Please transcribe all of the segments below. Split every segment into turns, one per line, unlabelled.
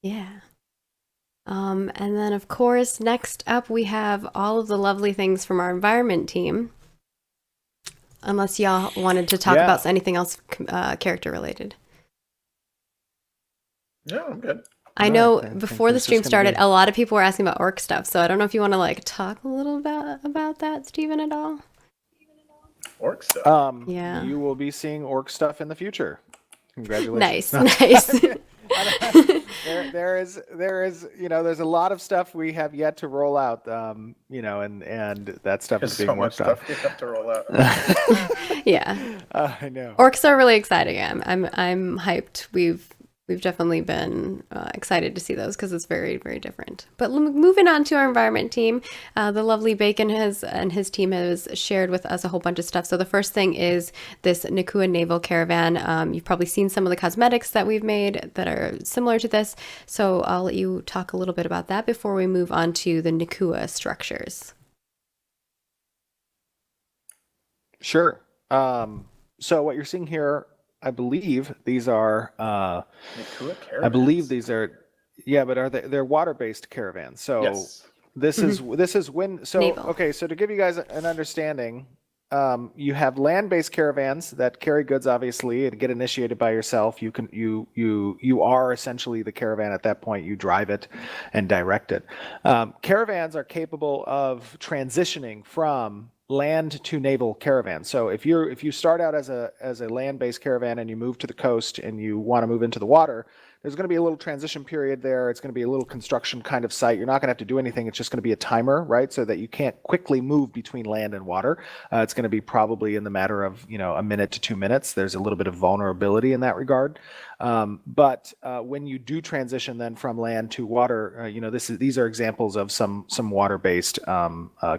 Yeah. And then, of course, next up we have all of the lovely things from our environment team. Unless y'all wanted to talk
Yeah.
about anything else character related.
Yeah, I'm good.
I
No,
know
I think
before the
there's just
stream
going to
started,
be.
a lot of people were asking about orc stuff. So I don't know if you want to like talk a little bit about that, Stephen, at all.
Orc stuff.
Yeah.
You will be seeing orc stuff in the future. Congratulations.
Nice,
No,
nice.
there's a lot of stuff we have yet to roll out, and that stuff
There's
is
so
being
much
worked on.
stuff we have to roll out.
Yeah.
I know.
Orcs are really exciting. I'm hyped. We've definitely been excited to see those because it's very, very different. But moving on to our environment team, the lovely Bacon and his team has shared with us a whole bunch of stuff. So the first thing is this Nakua Naval Caravan. You've probably seen some of the cosmetics that we've made that are similar to this. So I'll let you talk a little bit about that before we move on to the Nakua structures.
Sure. So what you're seeing here, I believe these are.
Nakua
I believe
caravans.
these are. Yeah, but they're water-based caravans. So
Yes.
this is when. So
Naval.
okay. So to give you guys an understanding, you have land-based caravans that carry goods, obviously, and get initiated by yourself. You are essentially the caravan at that point. You drive it and direct it. Caravans are capable of transitioning from land to naval caravan. So if you start out as a land-based caravan and you move to the coast and you want to move into the water, there's going to be a little transition period there. It's going to be a little construction kind of site. You're not going to have to do anything. It's just going to be a timer, right? So that you can't quickly move between land and water. It's going to be probably in the matter of a minute to 2 minutes. There's a little bit of vulnerability in that regard. But when you do transition then from land to water, these are examples of some water-based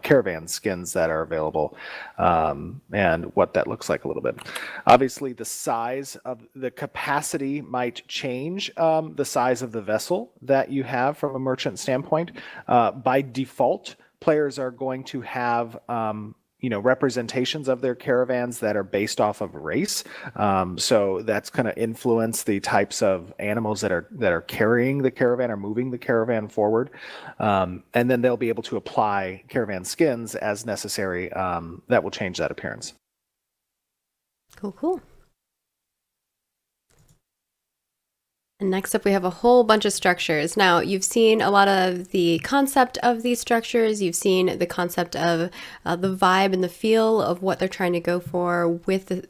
caravan skins that are available, and what that looks like a little bit. Obviously, the size of the capacity might change, the size of the vessel that you have from a merchant standpoint. By default, players are going to have representations of their caravans that are based off of race. So that's going to influence the types of animals that are carrying the caravan or moving the caravan forward. And then they'll be able to apply caravan skins as necessary, that will change that appearance.
Cool, cool. And next up, we have a whole bunch of structures. Now, you've seen a lot of the concept of these structures. You've seen the concept of the vibe and the feel of what they're trying to go for with the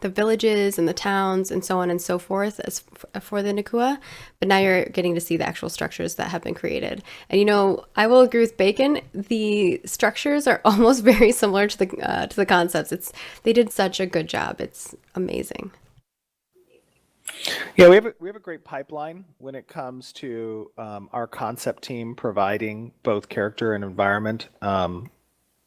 villages and the towns and so on and so forth as for the Nakua. But now you're getting to see the actual structures that have been created. And I will agree with Bacon. The structures are almost very similar to the concepts. They did such a good job. It's amazing.
Yeah, we have a great pipeline when it comes to our concept team providing both character and environment.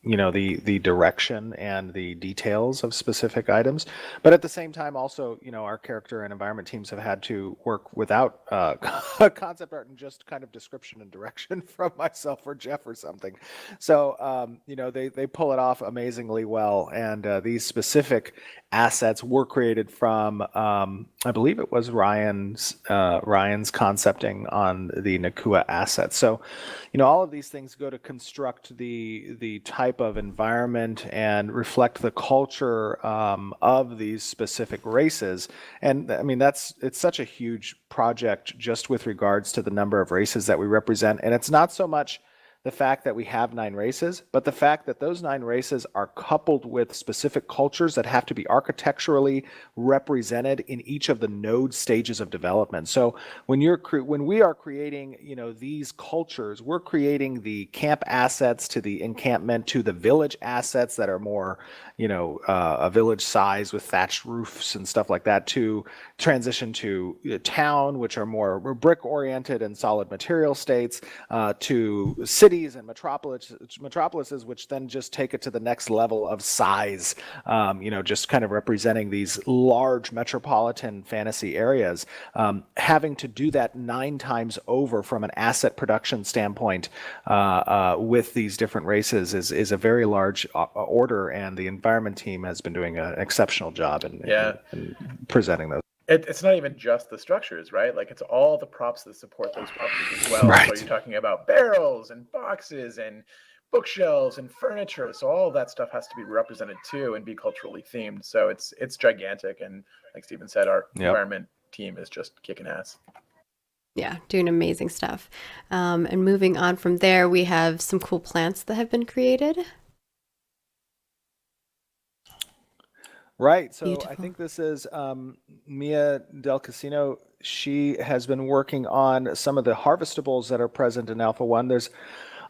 The direction and the details of specific items, but at the same time also our character and environment teams have had to work without concept art and just kind of description and direction from myself or Jeff or something. So they pull it off amazingly well, and these specific assets were created from I believe it was Ryan's concepting on the Nakua assets. So all of these things go to construct the type of environment and reflect the culture of these specific races. And I mean, it's such a huge project just with regards to the number of races that we represent. And it's not so much the fact that we have 9 races, but the fact that those 9 races are coupled with specific cultures that have to be architecturally represented in each of the node stages of development. So when we are creating, these cultures, we're creating the camp assets to the encampment to the village assets that are more, a village size with thatched roofs and stuff like that, to transition to town, which are more brick oriented and solid material states, to cities and metropolises, which then just take it to the next level of size, just kind of representing these large metropolitan fantasy areas. Having to do that 9 times over from an asset production standpoint with these different races is a very large order, and the environment team has been doing an exceptional job in
Yeah.
in presenting those.
it's not even just the structures, right? Like it's all the props that support those structures as well.
Right.
So you're talking about barrels and boxes and bookshelves and furniture. So all of that stuff has to be represented too and be culturally themed. So it's gigantic. And like Steven said, our environment team is just kicking ass.
Yeah, doing amazing stuff. And moving on from there, we have some cool plants that have been created.
Right. So
Beautiful.
I think this is Mia Del Casino. She has been working on some of the harvestables that are present in Alpha 1. There's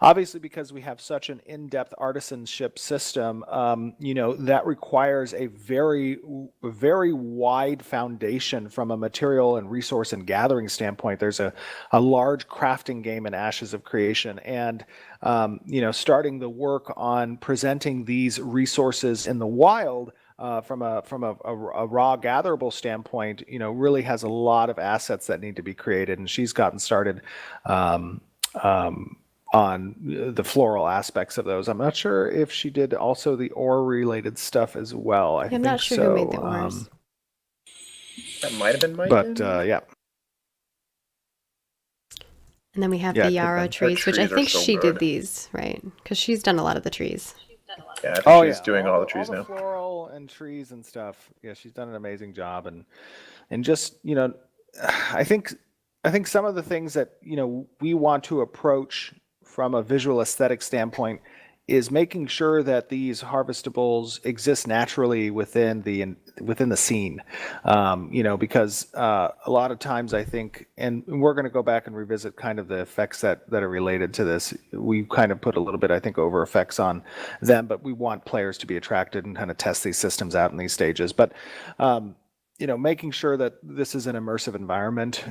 obviously, because we have such an in-depth artisanship system, that requires a very, very wide foundation from a material and resource and gathering standpoint. There's a large crafting game in Ashes of Creation, and starting the work on presenting these resources in the wild. From a raw gatherable standpoint, really has a lot of assets that need to be created, and she's gotten started on the floral aspects of those. I'm not sure if she did also the ore related stuff as well. I
I'm
think
not sure
so.
who made the ores.
That might have been Mike.
But yeah.
And then we have
Yeah,
the
it could've
yarrow
been.
trees, which I
trees are
think
so
she
good.
did these, right? Because she's done a lot of the trees.
Yeah, I think she's doing all the trees
all
now.
the floral and trees and stuff. Yeah, she's done an amazing job, and just I think some of the things that we want to approach from a visual aesthetic standpoint is making sure that these harvestables exist naturally within the scene, because a lot of times I think, and we're going to go back and revisit kind of the effects that are related to this. We kind of put a little bit, I think, over effects on them, but we want players to be attracted and kind of test these systems out in these stages. But making sure that this is an immersive environment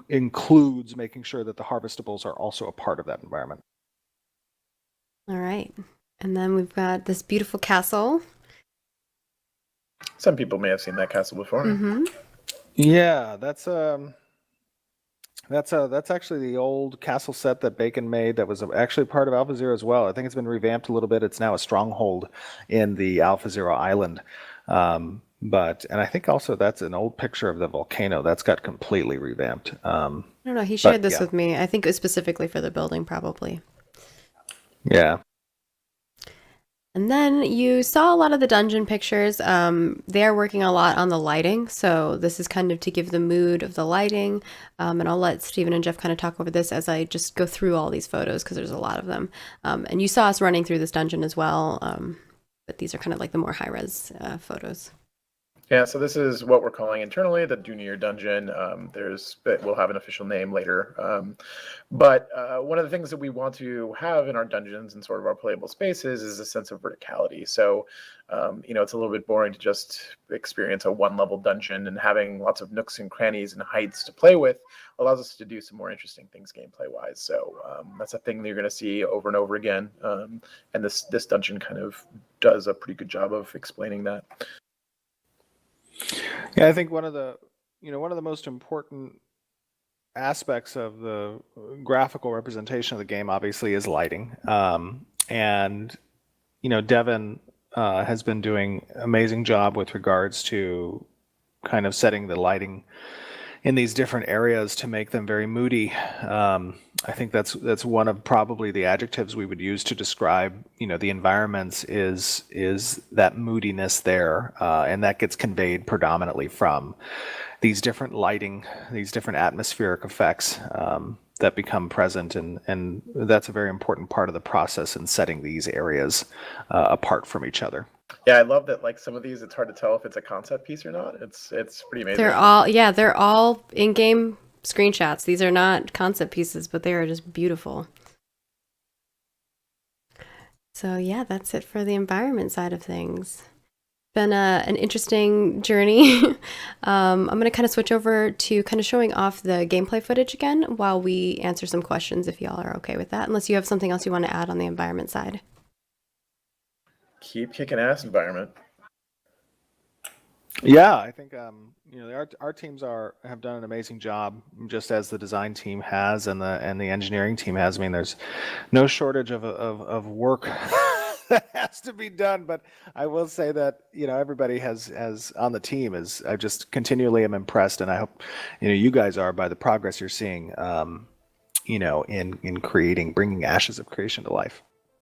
includes making sure that the harvestables are also a part of that environment.
All right. And then we've got this beautiful castle.
Some people may have seen that castle before.
Mm-hmm.
Yeah, that's actually the old castle set that Bacon made that was actually part of Alpha Zero as well. I think it's been revamped a little bit. It's now a stronghold in the Alpha Zero island. And I think also that's an old picture of the volcano that's got completely revamped.
I don't know. He shared this
yeah.
with me. I think it was specifically for the building, probably.
Yeah.
And then you saw a lot of the dungeon pictures. They are working a lot on the lighting. So this is kind of to give the mood of the lighting. And I'll let Stephen and Jeff kind of talk over this as I just go through all these photos because there's a lot of them. And you saw us running through this dungeon as well. But these are kind of like the more high-res photos.
Yeah, so this is what we're calling internally the Junior Dungeon. We'll have an official name later. But one of the things that we want to have in our dungeons and sort of our playable spaces is a sense of verticality. So, it's a little bit boring to just experience a one-level dungeon, and having lots of nooks and crannies and heights to play with allows us to do some more interesting things gameplay-wise. So that's a thing that you're going to see over and over again. And this dungeon kind of does a pretty good job of explaining that.
Yeah, I think one of the most important aspects of the graphical representation of the game obviously is lighting. And Devin has been doing an amazing job with regards to kind of setting the lighting in these different areas to make them very moody. I think that's one of probably the adjectives we would use to describe the environments is that moodiness there, and that gets conveyed predominantly from these different lighting, these different atmospheric effects that become present, and that's a very important part of the process in setting these areas apart from each other.
Yeah, I love that. Like some of these, it's hard to tell if it's a concept piece or not. It's pretty amazing.
They're all in-game screenshots. These are not concept pieces, but they are just beautiful. So yeah, that's it for the environment side of things. Been an interesting journey. I'm going to kind of switch over to kind of showing off the gameplay footage again while we answer some questions, if y'all are okay with that, unless you have something else you want to add on the environment side.
Keep kicking ass, environment.
Yeah, I think our teams have done an amazing job, just as the design team has and the engineering team has. I mean, there's no shortage of work that has to be done. But I will say that, everybody has on the team is, I just continually am impressed, and I hope, you guys are, by the progress you're seeing, in creating, bringing Ashes of Creation to life.